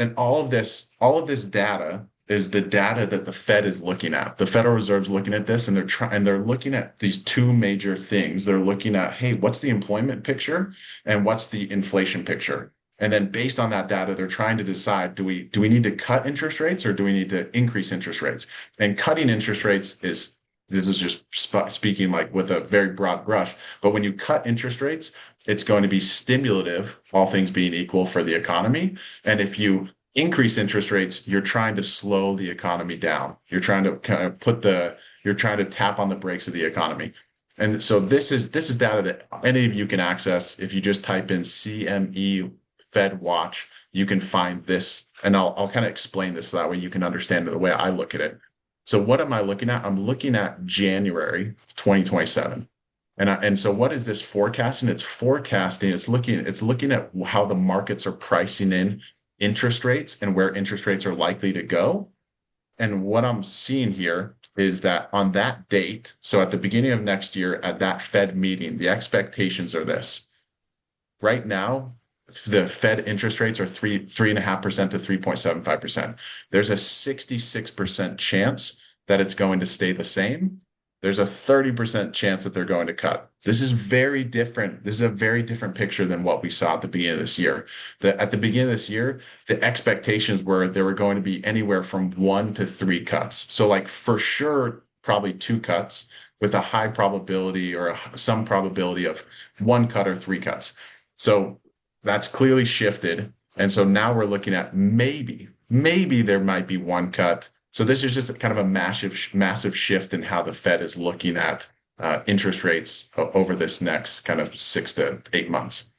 And all of this data is the data that the Fed is looking at. The Federal Reserve's looking at this, and they're looking at these two major things. They're looking at, hey, what's the employment picture and what's the inflation picture? And then based on that data, they're trying to decide, do we need to cut interest rates or do we need to increase interest rates? And cutting interest rates is this is just speaking like with a very broad brush, but when you cut interest rates, it's going to be stimulative, all things being equal, for the economy. And if you increase interest rates, you're trying to slow the economy down. You're trying to kind of you're trying to tap on the brakes of the economy. And so this is data that any of you can access. If you just type in CME Fed Watch, you can find this. And I'll kind of explain this so that way you can understand it the way I look at it. So what am I looking at? I'm looking at January 2027. And so what is this forecasting? It's forecasting, it's looking at how the markets are pricing in interest rates and where interest rates are likely to go. And what I'm seeing here is that on that date, so at the beginning of next year at that Fed meeting, the expectations are this. Right now, the Fed interest rates are 3.5% to 3.75%. There's a 66% chance that it's going to stay the same. There's a 30% chance that they're going to cut. This is very different. This is a very different picture than what we saw at the beginning of this year. At the beginning of this year, the expectations were there were going to be anywhere from 1 to 3 cuts. So like for sure, probably 2 cuts with a high probability or some probability of 1 cut or 3 cuts. So that's clearly shifted. And so now we're looking at maybe there might be 1 cut. So this is just kind of a massive shift in how the Fed is looking at interest rates over this next kind of 6 to 8 months.